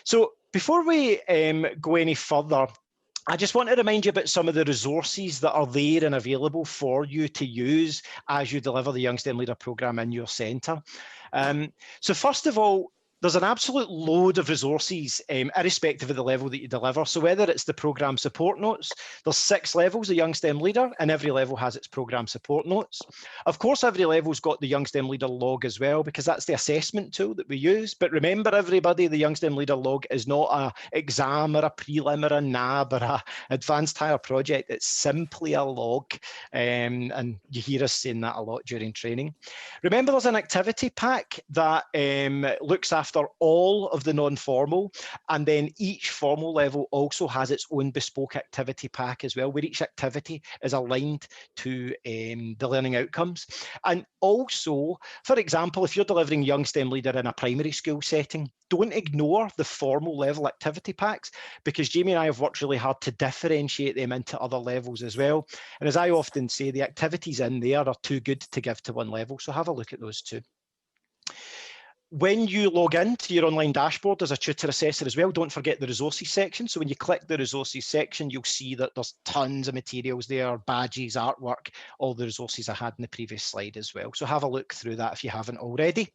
So before we go any further, I just want to remind you about some of the resources that are there and available for you to use as you deliver the Young STEM Leader programme in your centre. So first of all, there's an absolute load of resources, irrespective of the level that you deliver. So whether it's the programme support notes, there's 6 levels of Young STEM Leader, and every level has its programme support notes. Of course, every level's got the Young STEM Leader log as well, because that's the assessment tool that we use. But remember, everybody, the Young STEM Leader log is not an exam or a prelim or a NAB or a advanced higher project. It's simply a log, and you hear us saying that a lot during training. Remember, there's an activity pack that looks after all of the non-formal, and then each formal level also has its own bespoke activity pack as well, where each activity is aligned to the learning outcomes. And also, for example, if you're delivering Young STEM Leader in a primary school setting, don't ignore the formal level activity packs, because Jamie and I have worked really hard to differentiate them into other levels as well. And as I often say, the activities in there are too good to give to one level, so have a look at those too. When you log into your online dashboard as a tutor assessor as well, don't forget the resources section. So when you click the resources section, you'll see that there's tons of materials there, badges, artwork, all the resources I had in the previous slide as well. So have a look through that if you haven't already.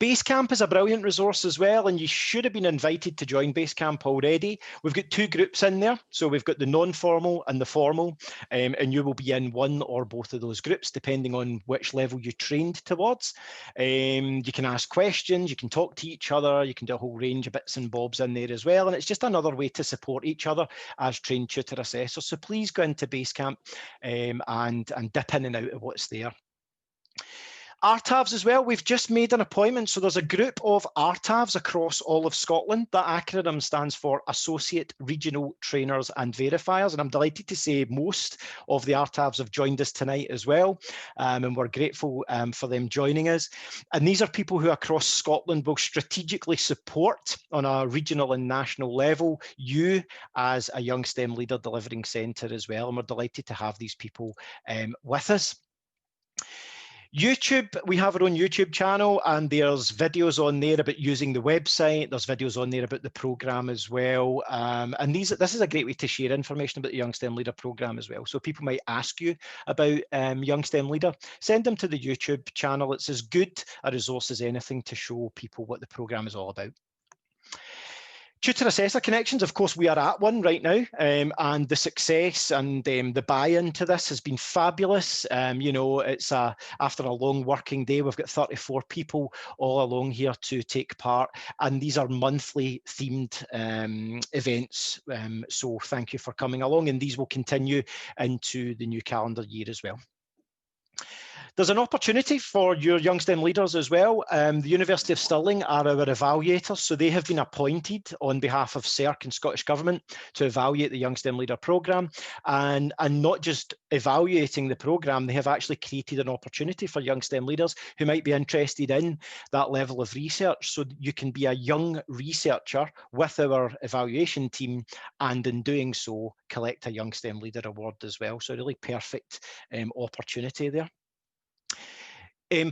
Basecamp is a brilliant resource as well, and you should have been invited to join Basecamp already. We've got 2 groups in there. So we've got the non-formal and the formal, and you will be in one or both of those groups, depending on which level you trained towards. You can ask questions, you can talk to each other, you can do a whole range of bits and bobs in there as well. And it's just another way to support each other as trained tutor assessors. So please go into Basecamp and dip in and out of what's there. RTAVs as well, we've just made an appointment. So there's a group of RTAVs across all of Scotland. That acronym stands for Associate Regional Trainers and Verifiers. And I'm delighted to say most of the RTAVs have joined us tonight as well. And we're grateful for them joining us. And these are people who across Scotland will strategically support on a regional and national level you as a Young STEM Leader delivering centre as well. And we're delighted to have these people with us. YouTube, we have our own YouTube channel, and there's videos on there about using the website. There's videos on there about the programme as well. And this is a great way to share information about the Young STEM Leader programme as well. So people might ask you about Young STEM Leader, send them to the YouTube channel. It's as good a resource as anything to show people what the programme is all about. Tutor Assessor Connections, of course, we are at one right now, and the success and the buy-in to this has been fabulous. You know, it's after a long working day, we've got 34 people all along here to take part, and these are monthly themed events. So thank you for coming along, and these will continue into the new calendar year as well. There's an opportunity for your Young STEM Leaders as well. The University of Stirling are our evaluators, so they have been appointed on behalf of SSERC and Scottish Government to evaluate the Young STEM Leader programme. And not just evaluating the programme, they have actually created an opportunity for Young STEM Leaders who might be interested in that level of research. So you can be a young researcher with our evaluation team, and in doing so, collect a Young STEM Leader award as well. So a really perfect opportunity there.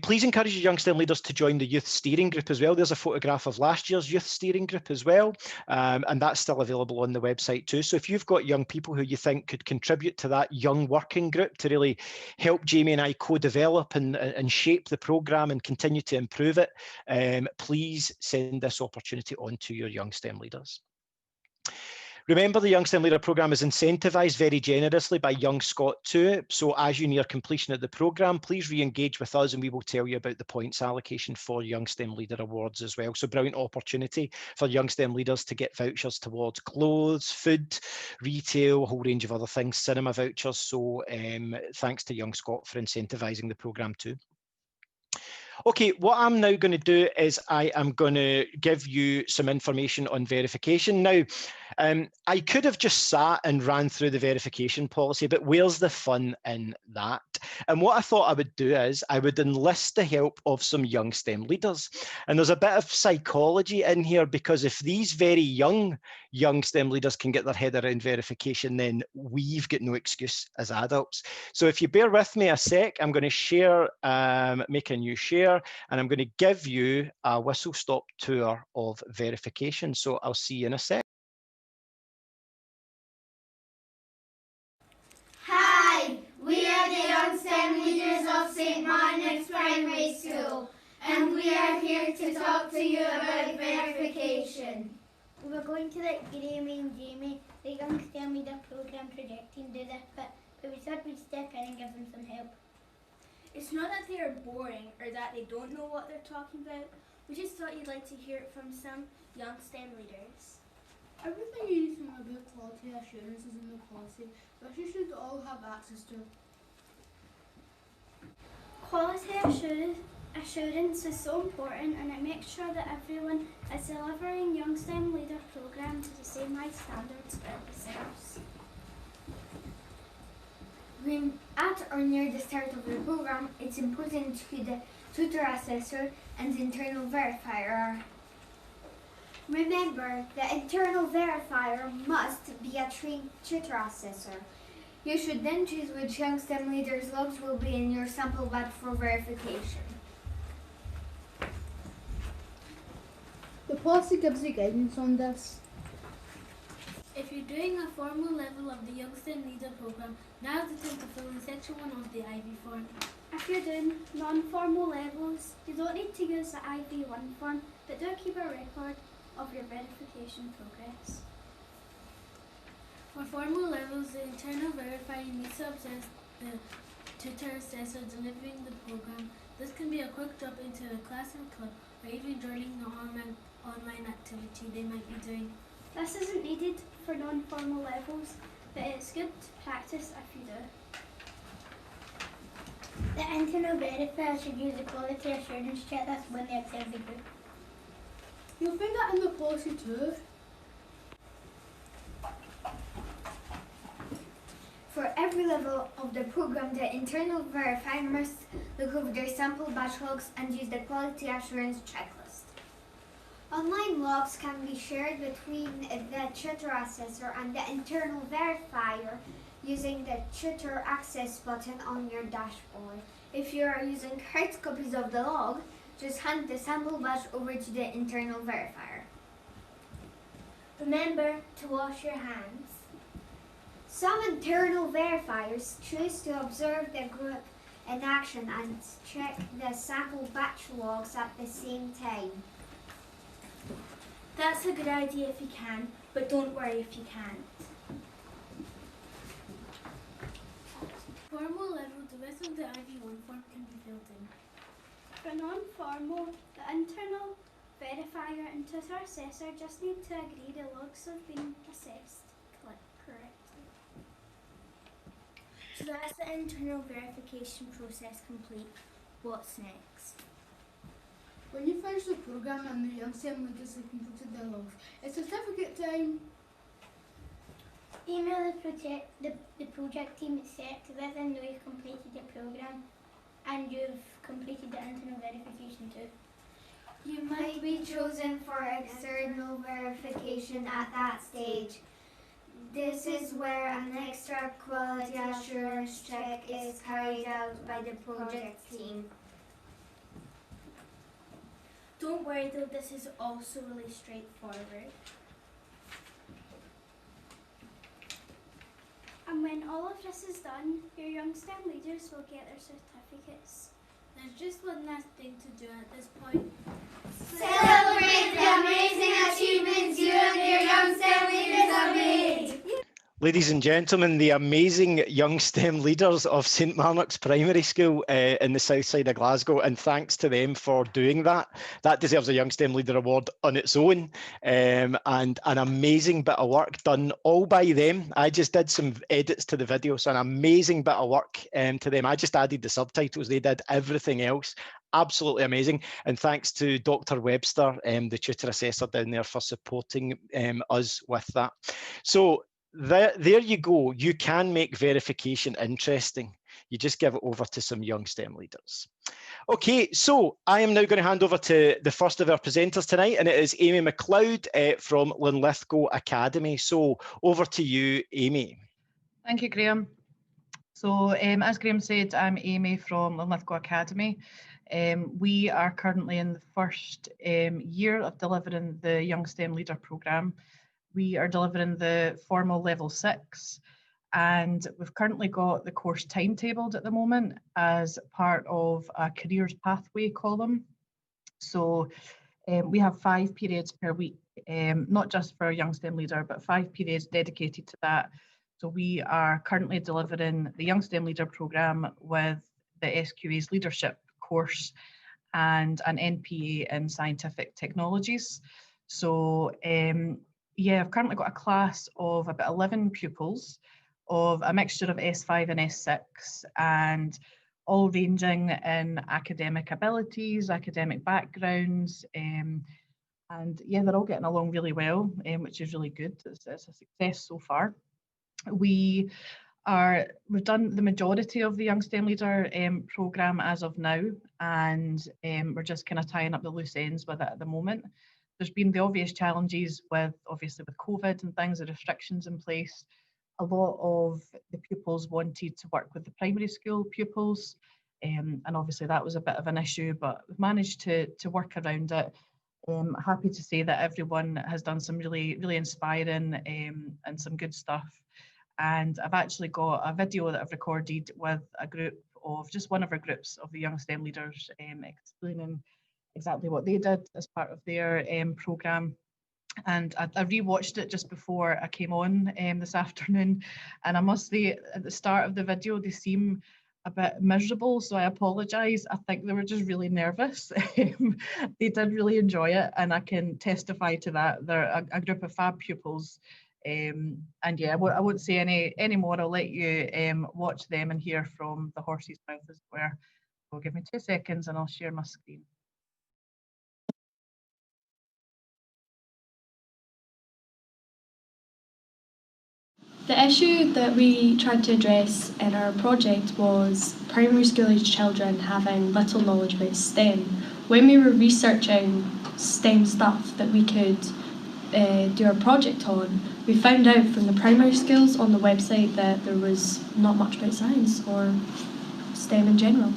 Please encourage your Young STEM Leaders to join the Youth Steering Group as well. There's a photograph of last year's Youth Steering Group as well, and that's still available on the website too. So if you've got young people who you think could contribute to that young working group to really help Jamie and I co-develop and shape the programme and continue to improve it, please send this opportunity on to your Young STEM Leaders. Remember, the Young STEM Leader programme is incentivised very generously by Young Scot too. So as you near completion of the programme, please re-engage with us and we will tell you about the points allocation for Young STEM Leader awards as well. So brilliant opportunity for Young STEM Leaders to get vouchers towards clothes, food, retail, a whole range of other things, cinema vouchers. So thanks to Young Scot for incentivising the programme too. Okay, what I'm now going to do is I am going to give you some information on verification. Now, I could have just sat and ran through the verification policy, but where's the fun in that? that. And what I thought I would do is I would enlist the help of some young STEM leaders. And there's a bit of psychology in here, because if these very young STEM leaders can get their head around verification, then we've got no excuse as adults. So if you bear with me a sec, I'm going to share, make a new share, and I'm going to give you a whistle-stop tour of verification. So I'll see you in a sec. Hi, we are the young STEM leaders of St Martin's Primary School, and we are here to talk to you about verification. We're going to let Graeme and Jamie, the young STEM leader programme project team, do this bit, but we thought we'd step in and give them some help. It's not that they are boring or that they don't know what they're talking about. We just thought you'd like to hear it from some young STEM leaders. Everything you need to know about quality assurance is in the policy, which you should all have access to. Quality assurance is so important, and it makes sure that everyone is delivering young STEM leader programme to the same high standards as themselves. When at or near the start of the program, it's important who the Tutor Assessor and the internal verifier are. Remember, the internal verifier must be a trained Tutor Assessor. You should then choose which young STEM leaders' logs will be in your sample batch for verification. The policy gives you guidance on this. If you're doing a formal level of the Young STEM Leader programme, now's the time to fill in section 1 of the IV form. If you're doing non-formal levels, you don't need to use the IV1 form, but do keep a record of your verification progress. For formal levels, the internal verifier needs to observe the tutor assessor delivering the programme. This can be a quick drop into a class or club, or even joining the online activity they might be doing. This isn't needed for non-formal levels, but it's good practice if you do. The internal verifier should use a quality assurance checklist when they observe the group. You'll find that in the policy too. For every level of the program, the internal verifier must look over their sample batch logs and use the quality assurance checklist. Online logs can be shared between the Tutor Assessor and the internal verifier using the Tutor Access button on your dashboard. If you are using hard copies of the log, just hand the sample batch over to the internal verifier. Remember to wash your hands. Some internal verifiers choose to observe the group in action and check the sample batch logs at the same time. That's a good idea if you can, but don't worry if you can't. Formal level, the rest of the IV1 form can be filled in. For non-formal, the internal verifier and tutor assessor just need to agree the logs have been assessed correctly. So that's the internal verification process complete. What's next? When you finish the programme and the young STEM leaders have completed their logs, it's certificate time. Email the project team at SSERC to let them know you've completed the programme and you've completed the internal verification too. You might be chosen for external verification at that stage. This is where an extra quality assurance check is carried out by the project team. Don't worry though, this is also really straightforward. And when all of this is done, your young STEM leaders will get their certificates. There's just one last thing to do at this point. Celebrate the amazing achievements you and your young STEM leaders have made. Ladies and gentlemen, the amazing young STEM leaders of St Marnock's Primary School in the south side of Glasgow, and thanks to them for doing that. That deserves a Young STEM Leader Award on its own, and an amazing bit of work done all by them. I just did some edits to the video, so an amazing bit of work to them. I just added the subtitles, they did everything else. Absolutely amazing, and thanks to Dr. Webster, the tutor assessor down there, for supporting us with that. So there you go. You can make verification interesting. You just give it over to some young STEM leaders. Okay, so I am now going to hand over to the first of our presenters tonight, and it is Amy McLeod from Linlithgow Academy. So over to you, Amy. Thank you, Graeme. So as Graeme said, I'm Amy from Linlithgow Academy. We are currently in the first year of delivering the Young STEM Leader programme. We are delivering the formal level 6, and we've currently got the course timetabled at the moment as part of a careers pathway column. So we have 5 periods per week, not just for Young STEM Leader, but 5 periods dedicated to that. So we are currently delivering the Young STEM Leader programme with the SQA's leadership course and an NPA in scientific technologies. So yeah, I've currently got a class of about 11 pupils of a mixture of S5 and S6, and all ranging in academic abilities, academic backgrounds, and yeah, they're all getting along really well, which is really good. It's a success so far. We've done the majority of the Young STEM Leader programme as of now, and we're just kind of tying up the loose ends with it at the moment. There's been the obvious challenges with, obviously, with COVID and things, the restrictions in place. A lot of the pupils wanted to work with the primary school pupils, and obviously that was a bit of an issue, but we've managed to work around it. Happy to say that everyone has done some really inspiring and some good stuff. And I've actually got a video that I've recorded with a group of, just one of our groups of the Young STEM Leaders, explaining exactly what they did as part of their programme. And I rewatched it just before I came on this afternoon, and I must say at the start of the video they seem a bit miserable, so I apologise. I think they were just really nervous. They did really enjoy it, and I can testify to that. They're a group of fab pupils, and yeah, I won't say any more. I'll let you watch them and hear from the horse's mouth, as it were. So give me 2 seconds and I'll share my screen. The issue that we tried to address in our project was primary school age children having little knowledge about STEM. When we were researching STEM stuff that we could do our project on, we found out from the primary schools on the website that there was not much about science or STEM in general.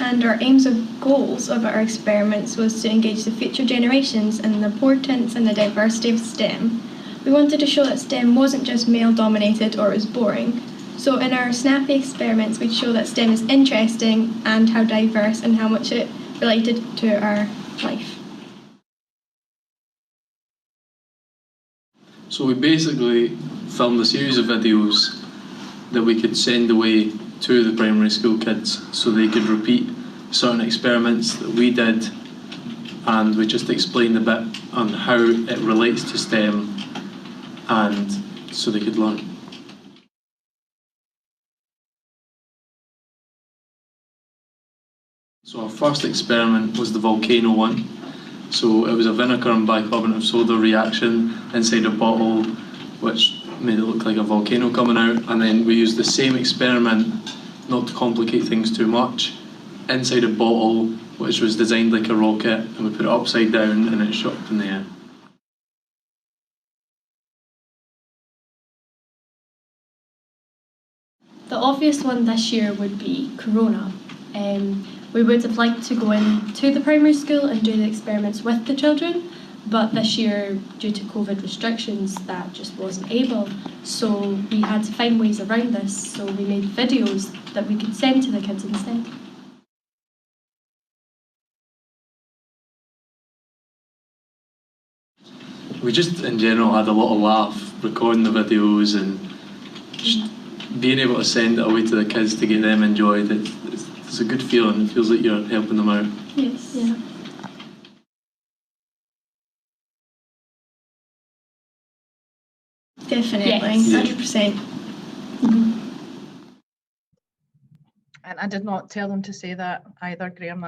And our aims and goals of our experiments was to engage the future generations in the importance and the diversity of STEM. We wanted to show that STEM wasn't just male-dominated or it was boring. So in our snappy experiments, we'd show that STEM is interesting and how diverse and how much it related to our life. So we basically filmed a series of videos that we could send away to the primary school kids so they could repeat certain experiments that we did, and we just explained a bit on how it relates to STEM, and so they could learn. So our first experiment was the volcano one. So it was a vinegar and bicarbonate of soda reaction inside a bottle, which made it look like a volcano coming out, and then we used the same experiment, not to complicate things too much, inside a bottle which was designed like a rocket, and we put it upside down and it shot up in the air. The obvious one this year would be Corona. We would have liked to go into the primary school and do the experiments with the children, but this year, due to COVID restrictions, that just wasn't able. So we had to find ways around this, so we made videos that we could send to the kids instead. We just, in general, had a lot of laugh recording the videos and just being able to send it away to the kids to get them enjoyed. It's a good feeling. It feels like you're helping them out. Yes. Yeah. Definitely, Yes. 100%. And I did not tell them to say that either, Graeme.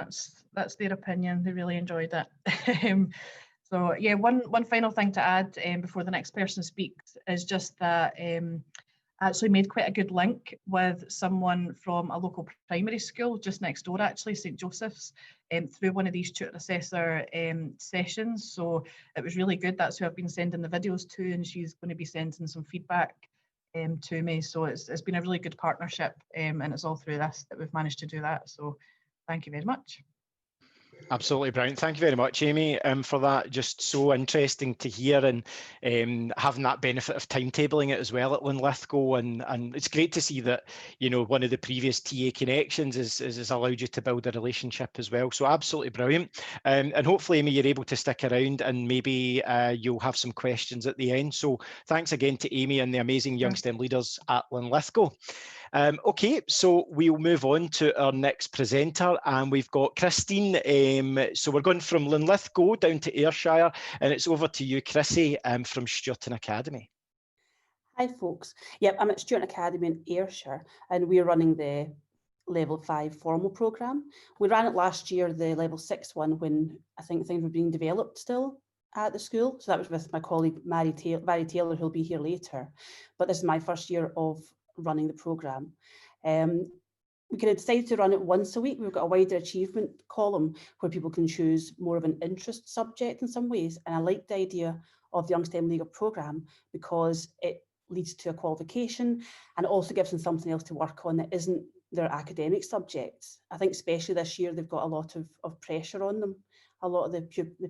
That's their opinion. They really enjoyed it. So yeah, one final thing to add before the next person speaks is just that I actually made quite a good link with someone from a local primary school just next door, actually, St Joseph's, through one of these Tutor Assessor sessions. So it was really good. That's who I've been sending the videos to, and she's going to be sending some feedback to me. So it's been a really good partnership, and it's all through this that we've managed to do that. So thank you very much. Absolutely brilliant. Thank you very much, Amy, for that. Just so interesting to hear, and having that benefit of timetabling it as well at Linlithgow, and it's great to see that, you know, one of the previous TA connections is allowed you to build a relationship as well. So absolutely brilliant. And hopefully, Amy, you're able to stick around, and maybe you'll have some questions at the end. So thanks again to Amy and the amazing young STEM leaders at Linlithgow. Okay, so we'll move on to our next presenter, and we've got Christine. So we're going from Linlithgow down to Ayrshire, and it's over to you, Chrissy, from Stuarton Academy. Hi folks. Yep, I'm at Stuarton Academy in Ayrshire, and we're running the level 5 formal programme. We ran it last year, the level 6 one, when I think things were being developed still at the school. So that was with my colleague Mary Taylor, who'll be here later. But this is my first year of running the programme. We kind of decided to run it once a week. We've got a wider achievement column where people can choose more of an interest subject in some ways. And I like the idea of the Young STEM Leader programme because it leads to a qualification and it also gives them something else to work on that isn't their academic subjects. I think especially this year, they've got a lot of pressure on them. A lot of the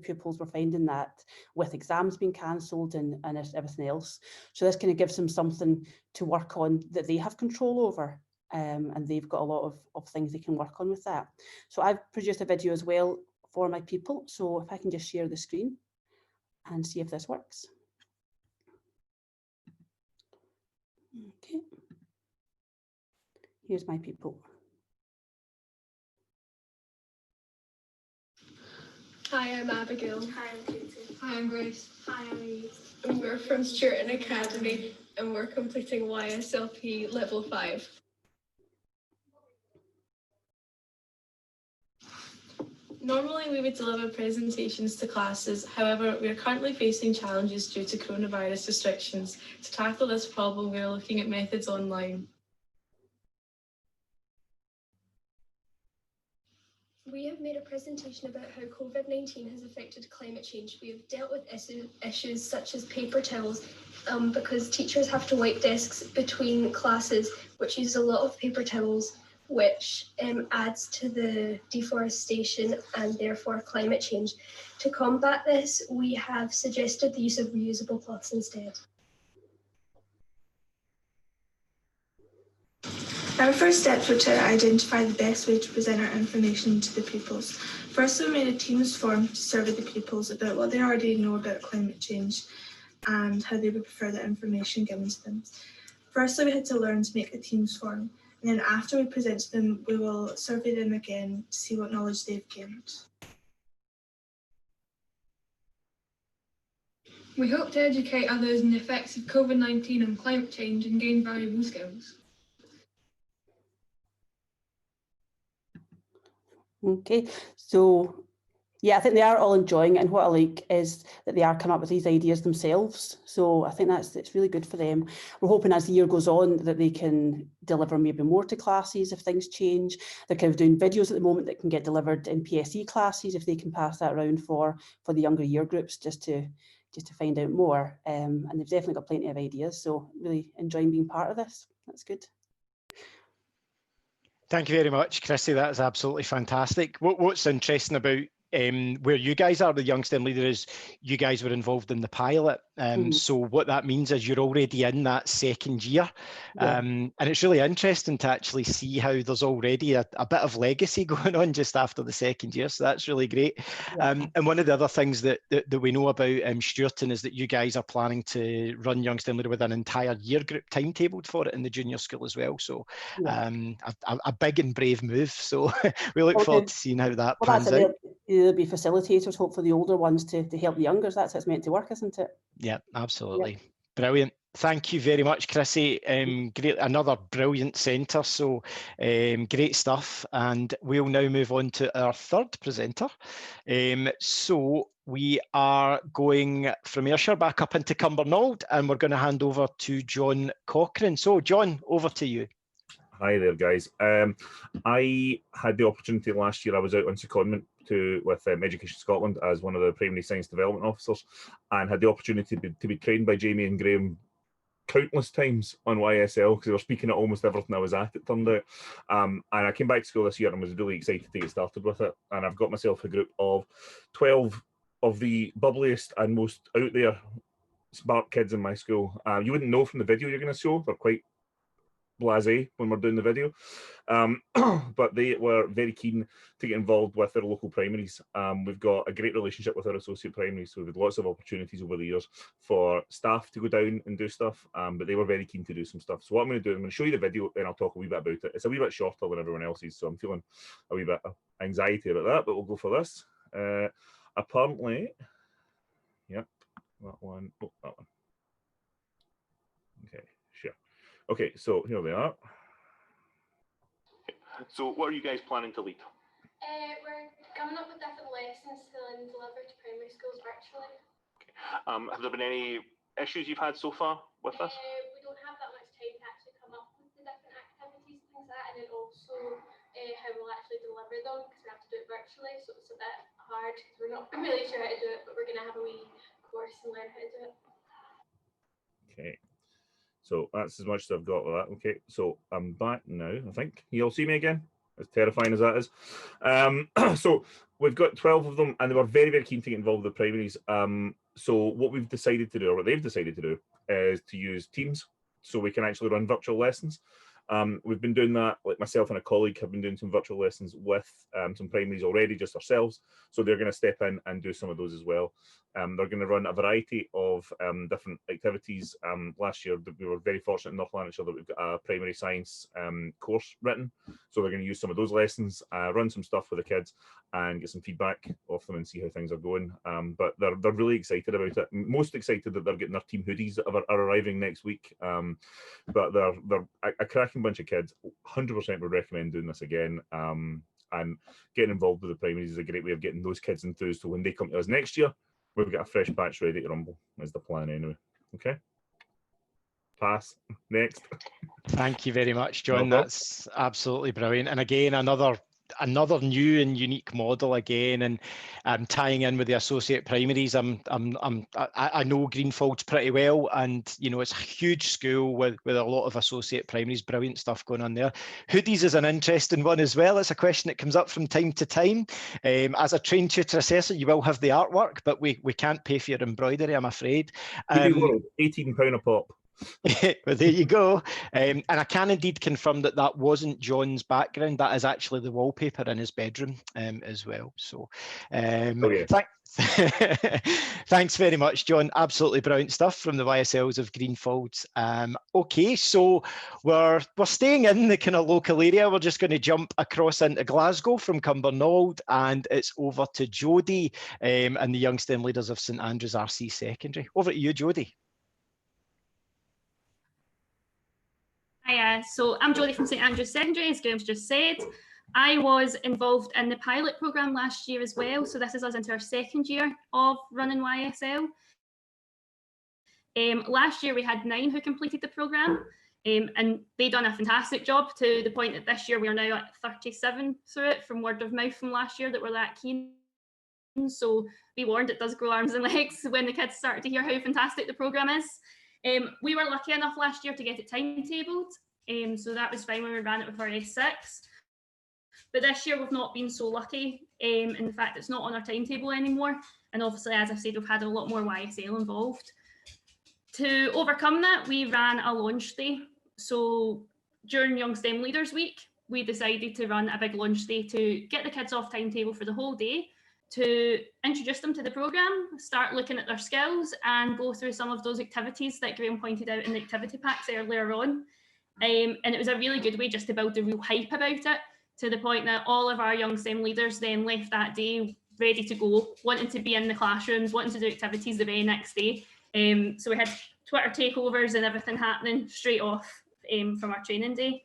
pupils were finding that with exams being cancelled and everything else. So this kind of gives them something to work on that they have control over. And they've got a lot of things they can work on with that. So I've produced a video as well for my people. So if I can just share the screen and see if this works. Okay. Here's my people. Hi, I'm Abigail. Hi, I'm Katie. Hi, I'm Grace. Hi, I'm Eve. And we're from Stuarton Academy and we're completing YSLP level 5. Normally we would deliver presentations to classes, however we are currently facing challenges due to coronavirus restrictions. To tackle this problem we are looking at methods online. We have made a presentation about how COVID-19 has affected climate change. We have dealt with issues such as paper towels because teachers have to wipe desks between classes, which uses a lot of paper towels, which adds to the deforestation and therefore climate change. To combat this, we have suggested the use of reusable cloths instead. Our first steps were to identify the best way to present our information to the pupils. First, we made a Teams form to survey the pupils about what they already know about climate change and how they would prefer the information given to them. Firstly, we had to learn to make a Teams form, and then after we present to them, we will survey them again to see what knowledge they've gained. We hope to educate others on the effects of COVID-19 on climate change and gain valuable skills. Okay, so yeah, I think they are all enjoying it, and what I like is that they are coming up with these ideas themselves. So I think it's really good for them. We're hoping as the year goes on that they can deliver maybe more to classes if things change. They're kind of doing videos at the moment that can get delivered in PSE classes if they can pass that around for the younger year groups just to find out more. And they've definitely got plenty of ideas. So really enjoying being part of this. That's good. Thank you very much, Chrissy. That is absolutely fantastic. What's interesting about where you guys are, the Young STEM Leader, is you guys were involved in the pilot. So what that means is you're already in that second year. And it's really interesting to actually see how there's already a bit of legacy going on just after the second year. So that's really great. And one of the other things that we know about Stuarton is that you guys are planning to run Young STEM Leader with an entire year group timetabled for it in the junior school as well. So a big and brave move. So we look forward to seeing how that pans out. There'll be facilitators, hope for the older ones to help the youngers. That's how it's meant to work, isn't it? Yeah, absolutely. Yep. Brilliant. Thank you very much, Chrissy. Great, another brilliant centre. So great stuff. And we'll now move on to our third presenter. So we are going from Ayrshire back up into Cumbernauld, and we're going to hand over to John Cochrane. So, John, over to you. Hi there, guys. I had the opportunity last year. I was out on secondment with Education Scotland as one of the primary science development officers, and had the opportunity to be trained by Jamie and Graeme countless times on YSL, because they were speaking at almost everything I was at, it turned out. And I came back to school this year and was really excited to get started with it. And I've got myself a group of 12 of the bubbliest and most out there smart kids in my school. You wouldn't know from the video you're going to show. They're quite blasé when we're doing the video, but they were very keen to get involved with their local primaries. We've got a great relationship with our associate primaries, so we've had lots of opportunities over the years for staff to go down and do stuff, but they were very keen to do some stuff. So what I'm going to do, I'm going to show you the video, then I'll talk a wee bit about it. It's a wee bit shorter than everyone else's, so I'm feeling a wee bit of anxiety about that, but we'll go for this. Apparently, yep, that one, oh, that one. Okay, sure. Okay, so here they are. So what are you guys planning to lead? We're coming up with different lessons to then deliver to primary schools virtually. Okay. Have there been any issues you've had so far with this? We don't have that much time to actually come up with the different activities and things like that, and then also how we'll actually deliver them, because we have to do it virtually, so it's a bit hard because we're not really sure how to do it, but we're going to have a wee course and learn how to do it. Okay. So that's as much as I've got with that. Okay, so I'm back now, I think. You all see me again? As terrifying as that is. So we've got 12 of them, and they were very, very keen to get involved with the primaries. So what we've decided to do, or what they've decided to do, is to use Teams, so we can actually run virtual lessons. We've been doing that, like myself and a colleague have been doing some virtual lessons with some primaries already, just ourselves. So they're going to step in and do some of those as well. They're going to run a variety of different activities. Last year, we were very fortunate in North Lanarkshire that we've got a primary science course written. So they're going to use some of those lessons, run some stuff with the kids, and get some feedback off them and see how things are going. But they're really excited about it. Most excited that they're getting their team hoodies that are arriving next week. But they're a cracking bunch of kids. 100% would recommend doing this again. And getting involved with the primaries is a great way of getting those kids enthused. So when they come to us next year, we've got a fresh batch ready to rumble, is the plan anyway. Okay. Pass. Next. Thank you very much, John. That's absolutely brilliant. And again, another new and unique model again, and tying in with the associate primaries. I know Greenfolds pretty well, and you know, it's a huge school with a lot of associate primaries. Brilliant stuff going on there. Hoodies is an interesting one as well. It's a question that comes up from time to time. As a trained tutor assessor, you will have the artwork, but we can't pay for your embroidery, I'm afraid. £18 a pop. Well, there you go. And I can indeed confirm that that wasn't John's background. That is actually the wallpaper in his bedroom as well. So thanks very much, John. Absolutely brilliant stuff from the YSLs of Greenfolds. Okay, so we're staying in the kind of local area. We're just going to jump across into Glasgow from Cumbernauld, and it's over to Jodie and the Young STEM leaders of St Andrews RC Secondary. Over to you, Jodie. Hiya, so I'm Jodie from St Andrews Secondary, as Graeme's just said. I was involved in the pilot programme last year as well, so this is us into our second year of running YSL. Last year we had 9 who completed the programme, and they done a fantastic job, to the point that this year we are now at 37 through it, from word of mouth from last year that were that keen. So be warned, it does grow arms and legs when the kids start to hear how fantastic the programme is. We were lucky enough last year to get it timetabled, so that was fine when we ran it with our S6. But this year we've not been so lucky. In fact, it's not on our timetable anymore. And obviously, as I've said, we've had a lot more YSL involved. To overcome that, we ran a launch day. So during Young STEM Leaders Week, we decided to run a big launch day to get the kids off timetable for the whole day, to introduce them to the programme, start looking at their skills, and go through some of those activities that Graeme pointed out in the activity packs earlier on. And it was a really good way just to build a real hype about it, to the point that all of our Young STEM leaders then left that day ready to go, wanting to be in the classrooms, wanting to do activities the very next day. So we had Twitter takeovers and everything happening straight off from our training day.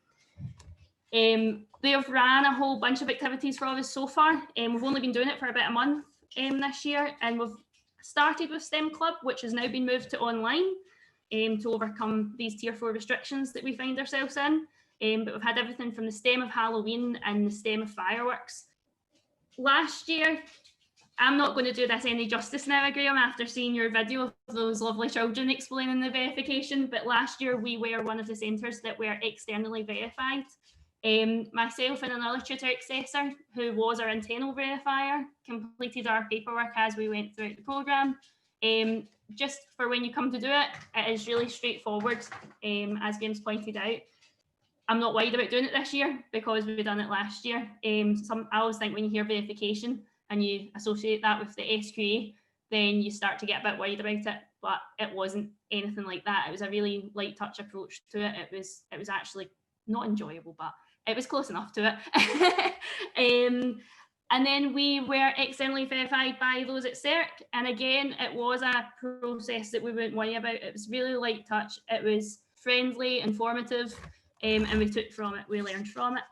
They have ran a whole bunch of activities for us so far. We've only been doing it for about a month, this year, and we've started with STEM Club, which has now been moved to online to overcome these Tier 4 restrictions that we find ourselves in. But we've had everything from the STEM of Halloween and the STEM of fireworks. Last year, I'm not going to do this any justice now, Graeme, after seeing your video of those lovely children explaining the verification, but last year we were one of the centres that were externally verified. Myself and another Tutor Assessor, who was our internal verifier, completed our paperwork as we went throughout the programme. Just for when you come to do it, it is really straightforward, as Graeme's pointed out. I'm not worried about doing it this year because we've done it last year. I always think when you hear verification and you associate that with the SQA, then you start to get a bit worried about it, but it wasn't anything like that. It was a really light touch approach to it. It was actually not enjoyable, but it was close enough to it. And then we were externally verified by those at SSERC. And again, it was a process that we wouldn't worry about. It was really light touch. It was friendly, informative, and we took from it, we learned from it.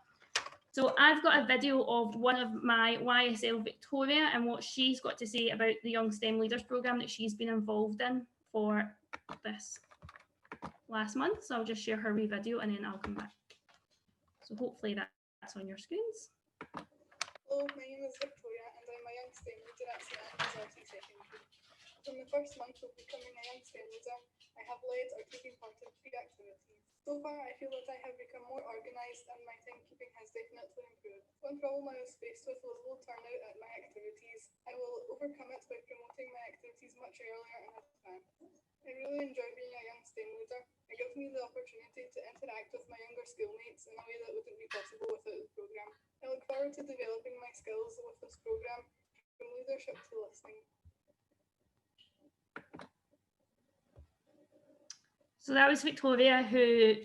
So I've got a video of one of my YSL Victoria and what she's got to say about the Young STEM Leaders programme that she's been involved in for this last month. So I'll just share her wee video and then I'll come back. So hopefully that's on your screens. Hello, my name is Victoria and I'm a Young STEM Leader at SSERC Secondary. From the first month of becoming a Young STEM Leader, I have led or taken part in 3 activities. So far, I feel that I have become more organised and my timekeeping has definitely improved. One problem I was faced with was low turnout at my activities. I will overcome it by promoting my activities much earlier in advance. I really enjoy being a Young STEM Leader. It gives me the opportunity to interact with my younger schoolmates in a way that wouldn't be possible without the programme. I look forward to developing my skills with this programme, from leadership to listening. So that was Victoria, who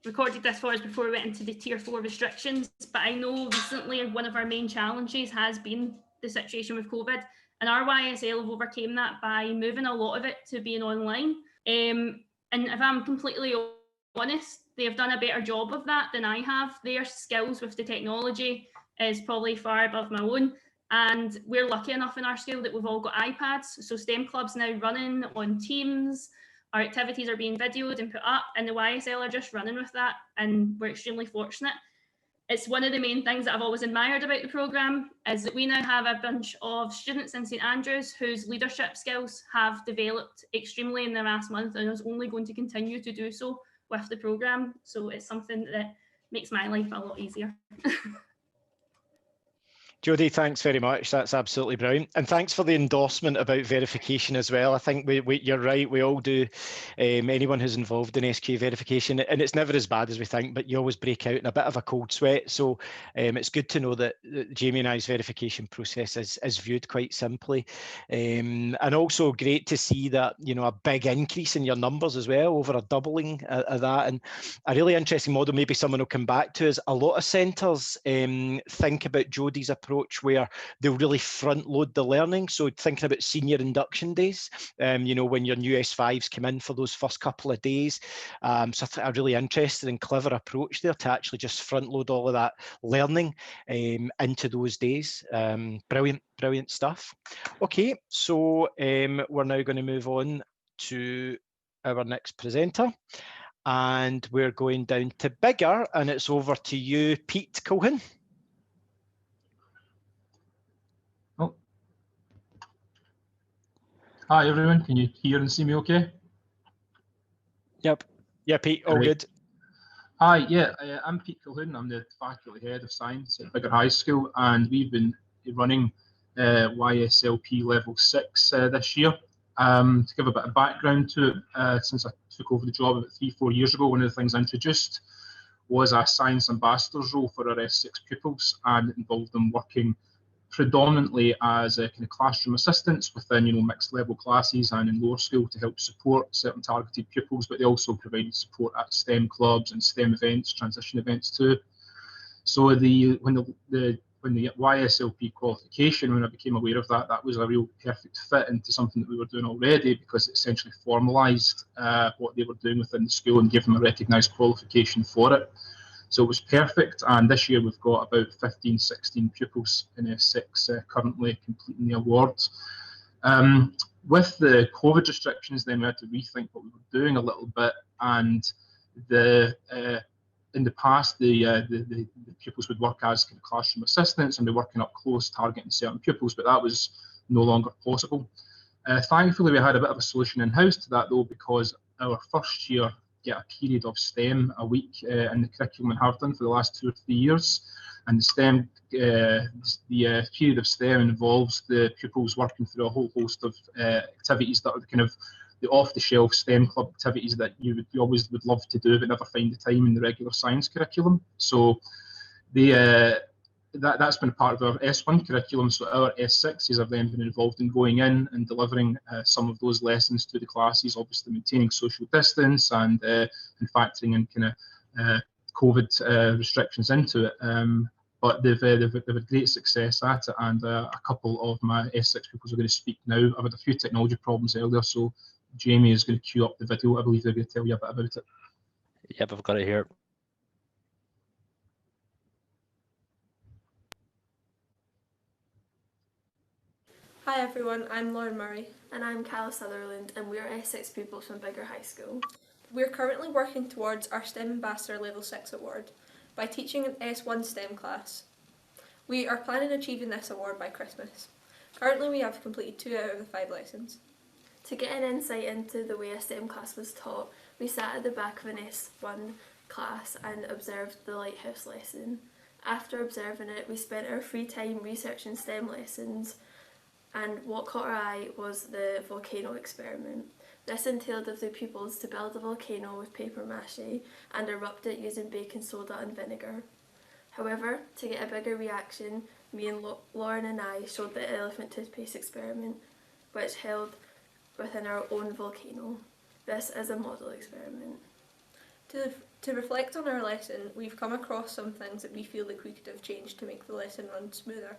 recorded this for us before we went into the Tier 4 restrictions. But I know recently one of our main challenges has been the situation with COVID, and our YSL have overcame that by moving a lot of it to being online. And if I'm completely honest, they've done a better job of that than I have. Their skills with the technology is probably far above my own. And we're lucky enough in our school that we've all got iPads. So STEM Club's now running on Teams. Our activities are being videoed and put up, and the YSL are just running with that, and we're extremely fortunate. It's one of the main things that I've always admired about the programme, is that we now have a bunch of students in St Andrews whose leadership skills have developed extremely in the last month and is only going to continue to do so with the programme. So it's something that makes my life a lot easier. Jodie, thanks very much. That's absolutely brilliant. And thanks for the endorsement about verification as well. I think you're right, we all do. Anyone who's involved in SQA verification, and it's never as bad as we think, but you always break out in a bit of a cold sweat. So it's good to know that Jamie and I's verification process is viewed quite simply. And also great to see that, you know, a big increase in your numbers as well, over a doubling of that. And a really interesting model, maybe someone will come back to, is a lot of centres think about Jodie's approach where they'll really front load the learning. So thinking about senior induction days, you know, when your new S5s come in for those first couple of days. So a really interesting and clever approach there to actually just front load all of that learning into those days. Brilliant stuff. Okay, so we're now going to move on to our next presenter. And we're going down to bigger, and it's over to you, Pete Colquhoun. Hi everyone, can you hear and see me okay? Yep. Yeah, Pete, all good. Hi, yeah, I'm Pete Colquhoun. I'm the Faculty Head of Science at Biggar High School, and we've been running YSLP Level 6 this year. To give a bit of background to it, since I took over the job about 3-4 years ago, one of the things I introduced was a Science Ambassadors role for our S6 pupils, and it involved them working predominantly as kind of classroom assistants within, you know, mixed level classes and in lower school to help support certain targeted pupils, but they also provided support at STEM clubs and STEM events, transition events too. So when the YSLP qualification, when I became aware of that, that was a real perfect fit into something that we were doing already, because it essentially formalised what they were doing within the school and gave them a recognised qualification for it. So it was perfect, and this year we've got about 15, 16 pupils in S6 currently completing the awards. With the COVID restrictions, then we had to rethink what we were doing a little bit, and in the past, the pupils would work as kind of classroom assistants and be working up close, targeting certain pupils, but that was no longer possible. Thankfully, we had a bit of a solution in-house to that, though, because our first year get a period of STEM a week in the curriculum and have done for the last 2 or 3 years. And the period of STEM involves the pupils working through a whole host of activities that are kind of the off-the-shelf STEM club activities that you always would love to do but never find the time in the regular science curriculum. So that's been part of our S1 curriculum. So our S6s have then been involved in going in and delivering some of those lessons to the classes, obviously maintaining social distance and factoring in kind of COVID restrictions into it. But they've had great success at it, and a couple of my S6 pupils are going to speak now. I've had a few technology problems earlier, so Jamie is going to queue up the video. I believe they're going to tell you a bit about it. Yep, I've got it here. Hi everyone, I'm Lauren Murray. And I'm Cal Sutherland, and we're S6 pupils from Biggar High School. We're currently working towards our STEM Ambassador Level 6 award by teaching an S1 STEM class. We are planning on achieving this award by Christmas. Currently we have completed 2 out of the 5 lessons. To get an insight into the way a STEM class was taught, we sat at the back of an S1 class and observed the Lighthouse lesson. After observing it, we spent our free time researching STEM lessons, and what caught our eye was the volcano experiment. This entailed of the pupils to build a volcano with paper mache and erupt it using baking soda and vinegar. However, to get a bigger reaction, me and Lauren and I showed the elephant toothpaste experiment, which held within our own volcano. This is a model experiment. To reflect on our lesson, we've come across some things that we feel like we could have changed to make the lesson run smoother.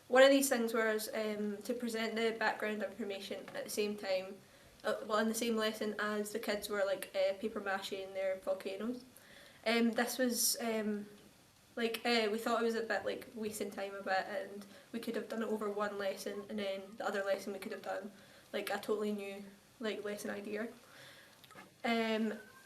One of these things was to present the background information at the same time, in the same lesson as the kids were like paper mache in their volcanoes. This was we thought it was a bit like wasting time a bit, and we could have done it over one lesson, and then the other lesson we could have done like a totally new lesson idea.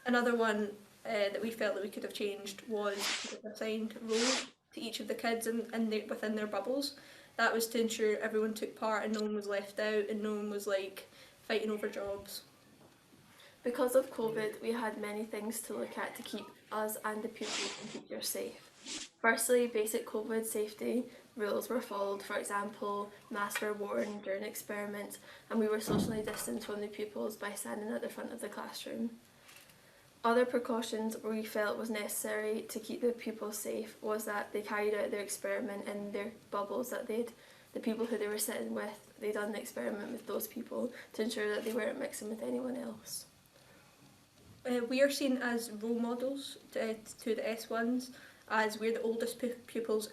Another one that we felt that we could have changed was assigned roles to each of the kids within their bubbles. That was to ensure everyone took part and no one was left out and no one was fighting over jobs. Because of COVID, we had many things to look at to keep us and the pupils and teachers safe. Firstly, basic COVID safety rules were followed. For example, masks were worn during experiments, and we were socially distanced from the pupils by standing at the front of the classroom. Other precautions we felt was necessary to keep the pupils safe was that they carried out their experiment in their bubbles, that the people who they were sitting with, they'd done the experiment with those people to ensure that they weren't mixing with anyone else. We are seen as role models to the S1s, as we're the oldest pupils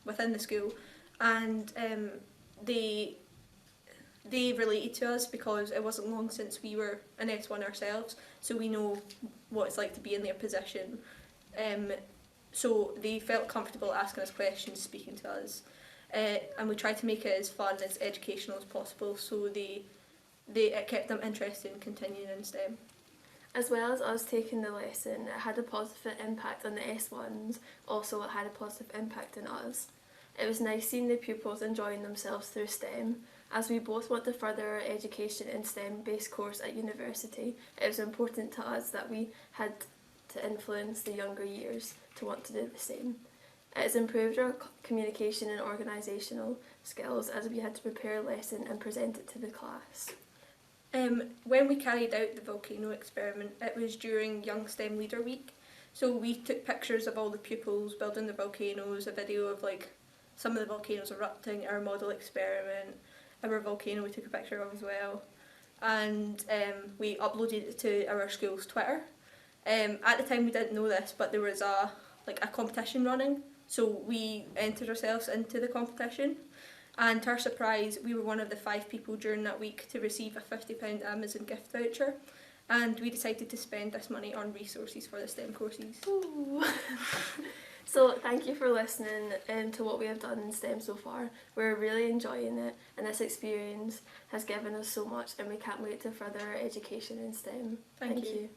within the school, and they related to us because it wasn't long since we were an S1 ourselves, so we know what it's like to be in their position. So they felt comfortable asking us questions, speaking to us, and we tried to make it as fun, as educational as possible, so it kept them interested in continuing in STEM. As well as us taking the lesson, it had a positive impact on the S1s, also it had a positive impact on us. It was nice seeing the pupils enjoying themselves through STEM. As we both want to further our education in STEM-based course at university, it was important to us that we had to influence the younger years to want to do the same. It has improved our communication and organisational skills as we had to prepare a lesson and present it to the class. When we carried out the volcano experiment, it was during Young STEM Leader Week, so we took pictures of all the pupils building the volcanoes, a video of some of the volcanoes erupting, our model experiment, our volcano we took a picture of as well, and we uploaded it to our school's Twitter. At the time we didn't know this, but there was a competition running, so we entered ourselves into the competition, and to our surprise we were one of the 5 people during that week to receive a £50 Amazon gift voucher, and we decided to spend this money on resources for the STEM courses. So thank you for listening to what we have done in STEM so far. We're really enjoying it, and this experience has given us so much, and we can't wait to further our education in STEM. Thank you.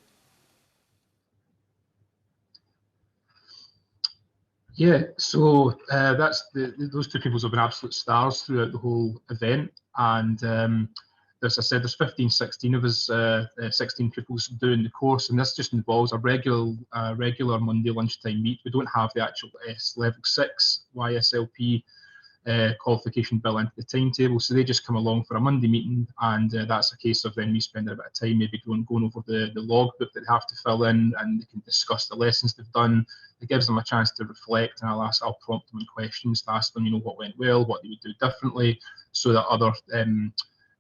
Yeah, so those two pupils have been absolute stars throughout the whole event, and as I said, there's 15, 16 of us, 16 pupils doing the course, and this just involves a regular Monday lunchtime meet. We don't have the actual level 6 YSLP qualification built into the timetable, so they just come along for a Monday meeting, and that's a case of then we spend a bit of time maybe going over the logbook that they have to fill in, and they can discuss the lessons they've done. It gives them a chance to reflect, and I'll prompt them in questions to ask them, you know, what went well, what they would do differently, so that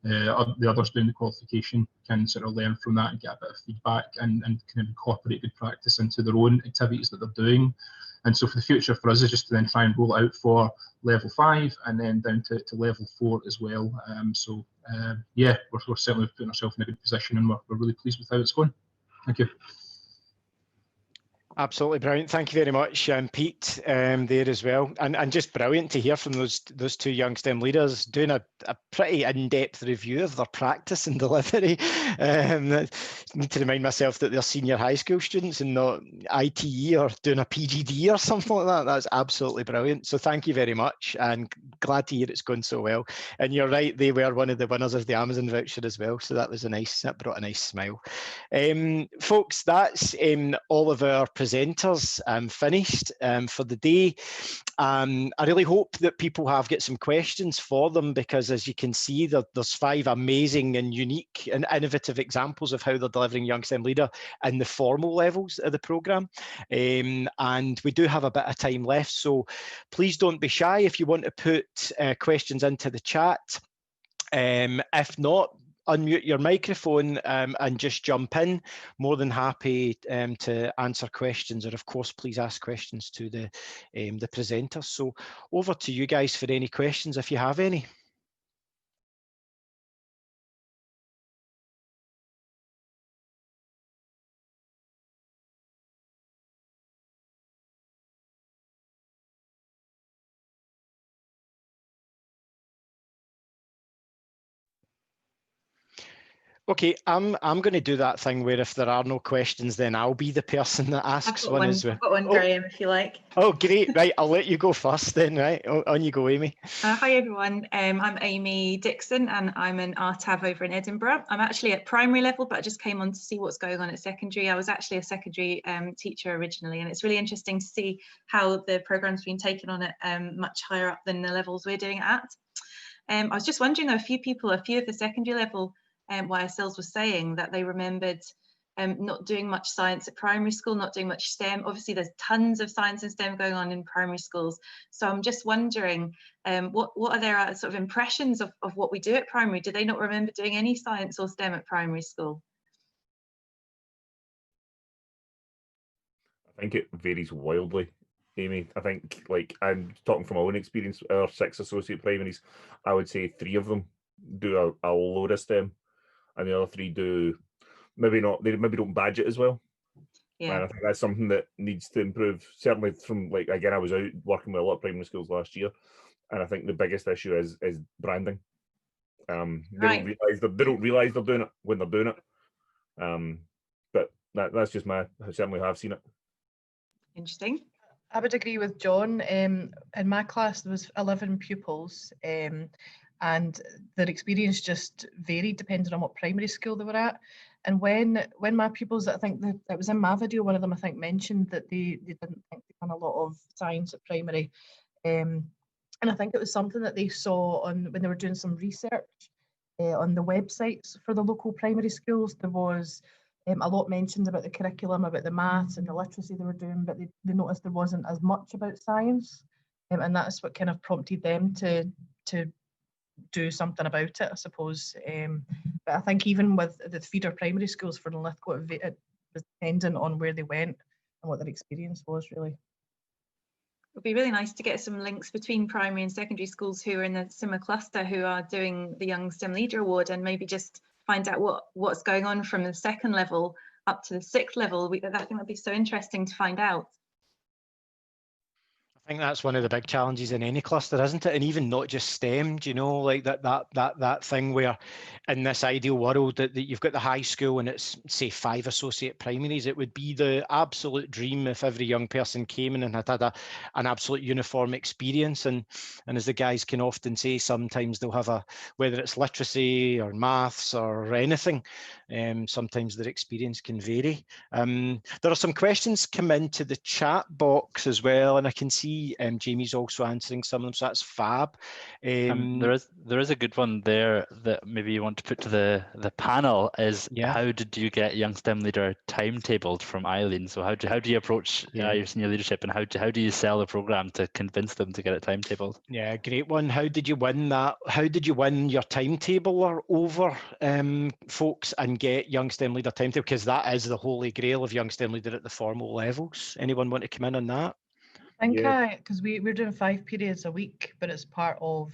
the others doing the qualification can sort of learn from that and get a bit of feedback and kind of incorporate good practice into their own activities that they're doing. And so for the future for us is just to then try and roll out for level 5 and then down to level 4 as well. Yeah, we're certainly putting ourselves in a good position, and we're really pleased with how it's going. Thank you. Absolutely brilliant. Thank you very much, Pete, there as well. And just brilliant to hear from those two young STEM leaders doing a pretty in-depth review of their practice and delivery. I need to remind myself that they're senior high school students and not ITE or doing a PGD or something like that. That's absolutely brilliant. So thank you very much, and glad to hear it's going so well. And you're right, they were one of the winners of the Amazon voucher as well. So that brought a nice smile. Folks, that's all of our presenters finished for the day. I really hope that people have got some questions for them, because as you can see, there's 5 amazing and unique and innovative examples of how they're delivering Young STEM Leader in the formal levels of the programme. And we do have a bit of time left, so please don't be shy if you want to put questions into the chat. If not, unmute your microphone and just jump in. More than happy to answer questions, or of course, please ask questions to the presenters. So over to you guys for any questions if you have any. Okay, I'm going to do that thing where if there are no questions, then I'll be the person that asks one as well. I've got one, Graeme, if you like. Oh, great. Right, I'll let you go first then, right? On you go, Amy. Hi, everyone. I'm Amy Dixon, and I'm an RTAV over in Edinburgh. I'm actually at primary level, but I just came on to see what's going on at secondary. I was actually a secondary teacher originally, and it's really interesting to see how the programme's been taken on at much higher up than the levels we're doing it at. I was just wondering, though, a few of the secondary level YSLs were saying that they remembered not doing much science at primary school, not doing much STEM. Obviously, there's tons of science and STEM going on in primary schools. So I'm just wondering, what are their sort of impressions of what we do at primary? Do they not remember doing any science or STEM at primary school? I think it varies wildly, Amy. I think, like, I'm talking from my own experience, our 6 associate primaries, I would say 3 of them do a load of STEM, and the other 3 do maybe not. They maybe don't badge it as well. Yeah, and I think that's something that needs to improve. Certainly, from, like, again, I was out working with a lot of primary schools last year, and I think the biggest issue is branding. They don't realise they're doing it when they're doing it. But that's just I certainly have seen it. Interesting. I would agree with John. In my class, there was 11 pupils, and their experience just varied depending on what primary school they were at. And when my pupils, I think it was in my video, one of them I think mentioned that they didn't think they'd done a lot of science at primary. And I think it was something that they saw when they were doing some research on the websites for the local primary schools. There was a lot mentioned about the curriculum, about the maths and the literacy they were doing, but they noticed there wasn't as much about science. And that's what kind of prompted them to do something about it, I suppose. But I think even with the feeder primary schools for Lithgow, it was dependent on where they went and what their experience was, really. It would be really nice to get some links between primary and secondary schools who are in a similar cluster who are doing the Young STEM Leader Award, and maybe just find out what's going on from the second level up to the sixth level. I think that'd be so interesting to find out. I think that's one of the big challenges in any cluster, isn't it? And even not just STEM, you know, like that thing where in this ideal world that you've got the high school and it's, say, 5 associate primaries. It would be the absolute dream if every young person came in and had an absolute uniform experience. And as the guys can often say, sometimes they'll have whether it's literacy or maths or anything, sometimes their experience can vary. There are some questions come into the chat box as well, and I can see Jamie's also answering some of them, so that's fab. There is a good one there that maybe you want to put to the panel is, how did you get Young STEM Leader timetabled from Eileen? So how do you approach your senior leadership, and how do you sell the programme to convince them to get it timetabled? Yeah, great one. How did you win that? How did you win your timetabler over folks and get Young STEM Leader timetable? Because that is the holy grail of Young STEM Leader at the formal levels. Anyone want to come in on that? I think because we're doing 5 periods a week, but it's part of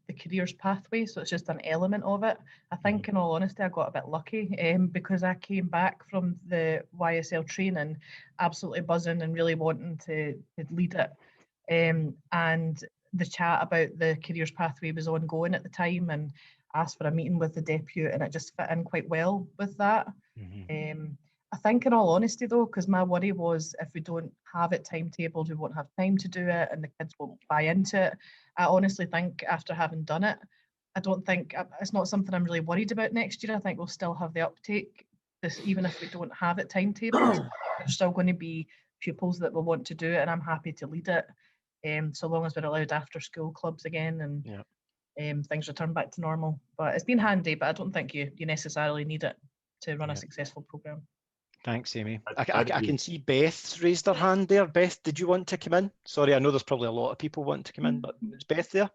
the careers pathway, so it's just an element of it. I think, in all honesty, I got a bit lucky because I came back from the YSL training absolutely buzzing and really wanting to lead it. And the chat about the careers pathway was ongoing at the time, and asked for a meeting with the deputy, and it just fit in quite well with that. I think, in all honesty, though, because my worry was if we don't have it timetabled, we won't have time to do it and the kids won't buy into it. I honestly think after having done it, I don't think it's not something I'm really worried about next year. I think we'll still have the uptake, even if we don't have it timetabled. There's still going to be pupils that will want to do it, and I'm happy to lead it, so long as we're allowed after school clubs again and things return back to normal. But it's been handy, but I don't think you necessarily need it to run a successful programme. Thanks, Amy. I can see Beth's raised her hand there. Beth, did you want to come in? Sorry, I know there's probably a lot of people wanting to come in, but is Beth there?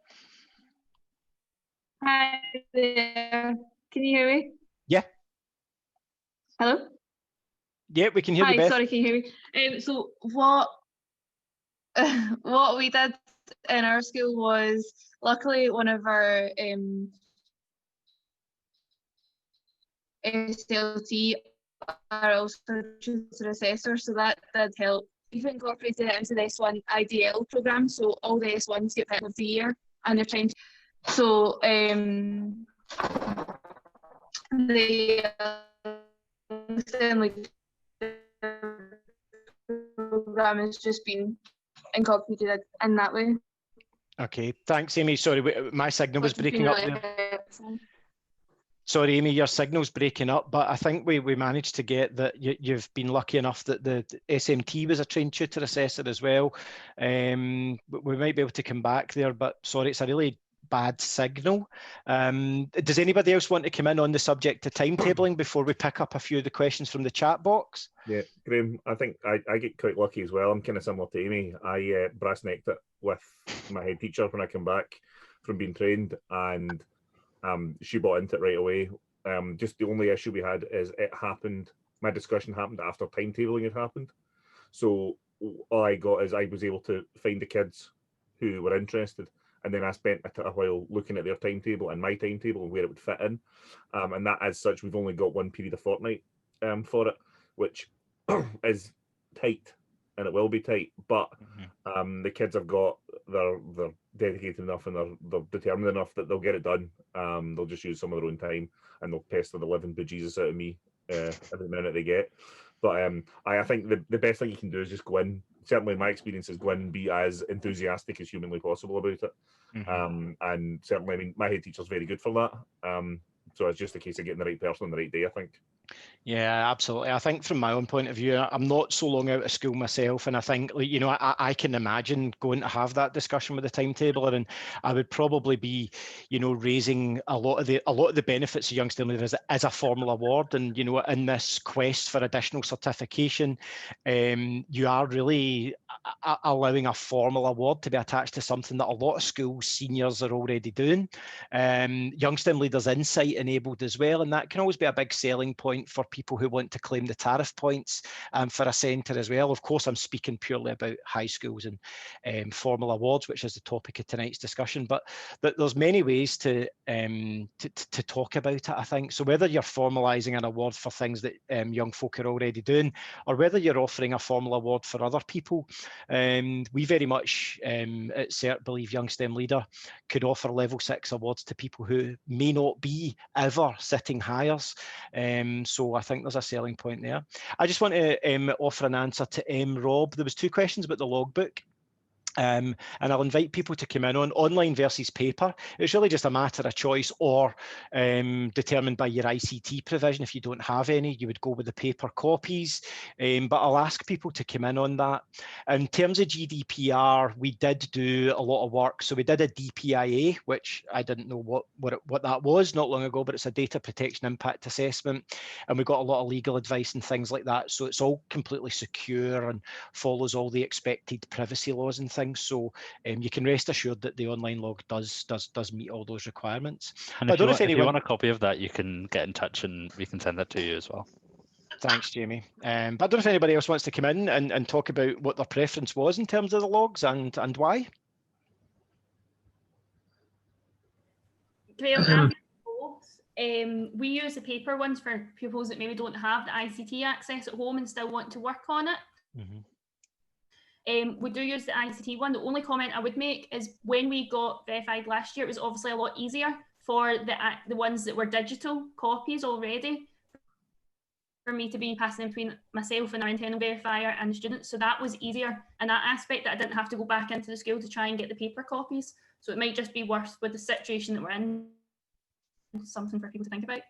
Hi there. Can you hear me? Yeah. Hello? Yeah, we can hear you, Beth. Sorry, can you hear me? So what we did in our school was, luckily one of our SLT are also Tutor Assessor, so that did help. We've incorporated it into the S1 IDL programme, so all the S1s get picked of the year, and they're trying to. So the programme has just been incorporated in that way. Okay, thanks, Amy. Sorry, my signal was breaking up there. Sorry, Amy, your signal's breaking up, but I think we managed to get that you've been lucky enough that the SMT was a trained tutor assessor as well. We might be able to come back there, but sorry, it's a really bad signal. Does anybody else want to come in on the subject of timetabling before we pick up a few of the questions from the chat box? Yeah, Graeme, I think I get quite lucky as well. I'm kind of similar to Amy. I brass necked it with my head teacher when I came back from being trained, and she bought into it right away. Just the only issue we had is it happened, my discussion happened after timetabling had happened. So all I got is I was able to find the kids who were interested, and then I spent a while looking at their timetable and my timetable and where it would fit in. And that, as such, we've only got 1 period a fortnight for it, which is tight, and it will be tight, but the kids have got, they're dedicated enough and they're determined enough that they'll get it done. They'll just use some of their own time, and they'll pester the living bejesus out of me every minute they get. But I think the best thing you can do is just go in. Certainly my experience is go in and be as enthusiastic as humanly possible about it. And certainly, I mean, my head teacher's very good for that. So it's just a case of getting the right person on the right day, I think. Yeah, absolutely. I think from my own point of view, I'm not so long out of school myself, and I think, you know, I can imagine going to have that discussion with the timetabler, and I would probably be, you know, raising a lot of the benefits of Young STEM Leader as a formal award. And, you know, in this quest for additional certification, you are really allowing a formal award to be attached to something that a lot of school seniors are already doing. Young STEM Leaders Insight enabled as well, and that can always be a big selling point point for people who want to claim the tariff points for a centre as well. Of course, I'm speaking purely about high schools and formal awards, which is the topic of tonight's discussion. But there's many ways to talk about it, I think. So whether you're formalising an award for things that young folk are already doing, or whether you're offering a formal award for other people, we very much at SSERC believe Young STEM Leader could offer level 6 awards to people who may not be ever sitting hires. So I think there's a selling point there. I just want to offer an answer to Rob. There was 2 questions about the logbook. And I'll invite people to come in on online versus paper. It's really just a matter of choice, or determined by your ICT provision. If you don't have any, you would go with the paper copies. But I'll ask people to come in on that. In terms of GDPR, we did do a lot of work. So we did a DPIA, which I didn't know what that was not long ago, but it's a data protection impact assessment. And we got a lot of legal advice and things like that. So it's all completely secure and follows all the expected privacy laws and things. So you can rest assured that the online log does meet all those requirements. And if you want a copy of that, you can get in touch and we can send that to you as well. Thanks, Jamie. But I don't know if anybody else wants to come in and talk about what their preference was in terms of the logs and why. Graeme, we use the paper ones for pupils that maybe don't have the ICT access at home and still want to work on it. Mm-hmm. We do use the ICT one. The only comment I would make is when we got verified last year, it was obviously a lot easier for the ones that were digital copies already for me to be passing between myself and our internal verifier and the students. So that was easier in that aspect, that I didn't have to go back into the school to try and get the paper copies. So it might just be worse with the situation that we're in, something for people to think about.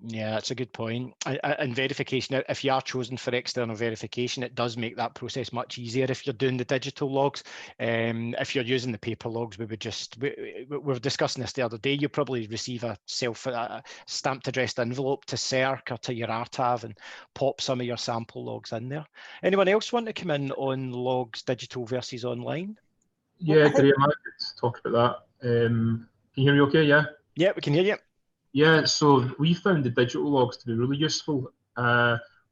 Yeah, that's a good point. And verification, if you are chosen for external verification, it does make that process much easier if you're doing the digital logs. If you're using the paper logs, we were discussing this the other day, you probably receive a stamped addressed envelope to SSERC or to your RTAV and pop some of your sample logs in there. Anyone else want to come in on logs digital versus online? Yeah, Graeme, I could talk about that. Can you hear me okay? Yeah? Yeah, we can hear you. Yeah, so we found the digital logs to be really useful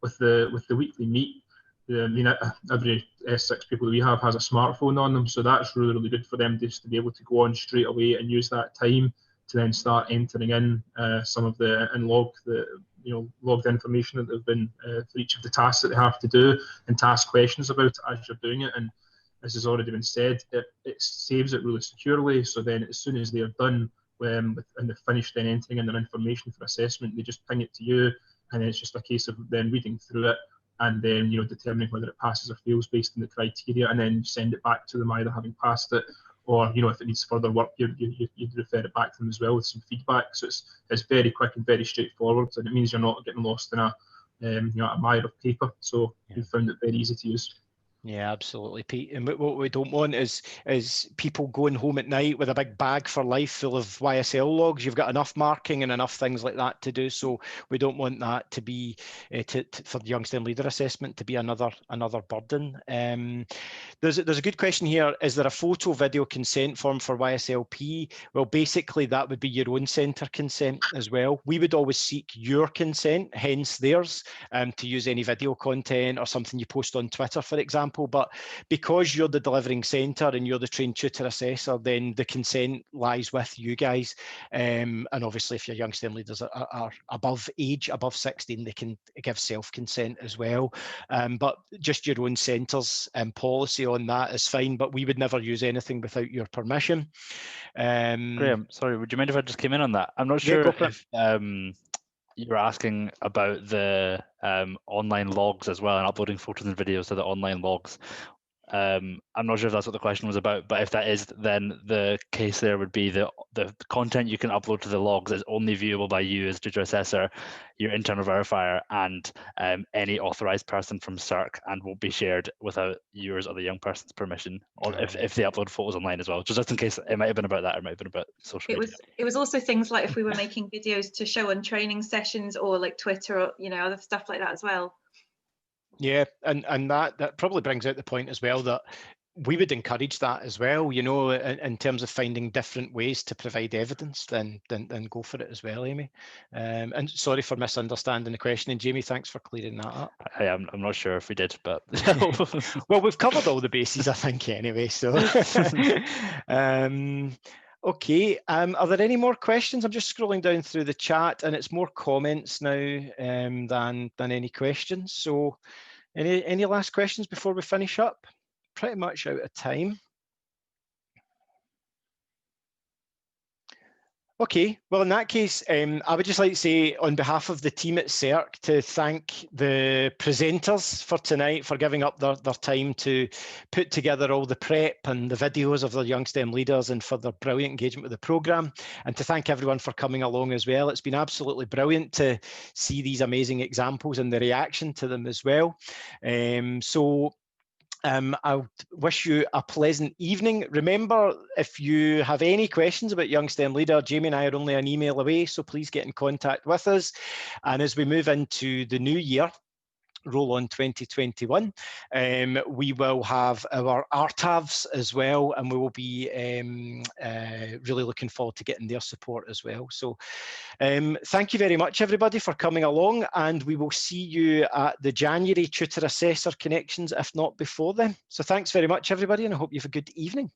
with the weekly meet. Every S6 people that we have has a smartphone on them, so that's really, really good for them just to be able to go on straight away and use that time to then start entering in some of logged information that they've been for each of the tasks that they have to do, and task questions about it as you're doing it. And as has already been said, it saves it really securely. So then as soon as they are done, and they've finished then entering in their information for assessment, they just ping it to you, and then it's just a case of then reading through it and then determining whether it passes or fails based on the criteria, and then send it back to them either having passed it, or if it needs further work, you'd refer it back to them as well with some feedback. So it's very quick and very straightforward, and it means you're not getting lost in a mire of paper. So we found it very easy to use. Yeah, absolutely, Pete. And what we don't want is people going home at night with a big bag for life full of YSL logs. You've got enough marking and enough things like that to do. So we don't want that to be for the Young STEM Leader assessment to be another burden. There's a good question here. Is there a photo video consent form for YSLP? Well, basically that would be your own centre consent as well. We would always seek your consent, hence theirs, to use any video content or something you post on Twitter, for example. But because you're the delivering centre and you're the trained tutor assessor, then the consent lies with you guys. And obviously, if your young STEM leaders are above 16, they can give self-consent as well. But just your own centre's policy on that is fine, but we would never use anything without your permission. Graeme, sorry, would you mind if I just came in on that? I'm not sure if you're asking about the online logs as well, and uploading photos and videos to the online logs. I'm not sure if that's what the question was about, but if that is, then the case there would be the content you can upload to the logs is only viewable by you as tutor assessor, your internal verifier, and any authorised person from SSERC, and won't be shared without yours or the young person's permission, or if they upload photos online as well. Just in case, it might have been about that, or it might have been about social media. It was also things like if we were making videos to show on training sessions, or like Twitter, or other stuff like that as well. Yeah, and that probably brings out the point as well that we would encourage that as well, you know, in terms of finding different ways to provide evidence, then go for it as well, Amy. And sorry for misunderstanding the question, and Jamie, thanks for clearing that up. I'm not sure if we did, but well, we've covered all the bases, I think, anyway. So, okay. Are there any more questions? I'm just scrolling down through the chat, and it's more comments now than any questions. So, any last questions before we finish up? Pretty much out of time. Okay, well, in that case, I would just like to say on behalf of the team at SSERC to thank the presenters for tonight for giving up their time to put together all the prep and the videos of their young STEM leaders and for their brilliant engagement with the programme, and to thank everyone for coming along as well. It's been absolutely brilliant to see these amazing examples and the reaction to them as well. I wish you a pleasant evening. Remember, if you have any questions about Young STEM Leader, Jamie and I are only an email away, so please get in contact with us. And as we move into the new year, roll on 2021, we will have our RTAVs as well, and we will be really looking forward to getting their support as well. So thank you very much, everybody, for coming along, and we will see you at the January Tutor Assessor Connections, if not before then. So thanks very much, everybody, and I hope you have a good evening.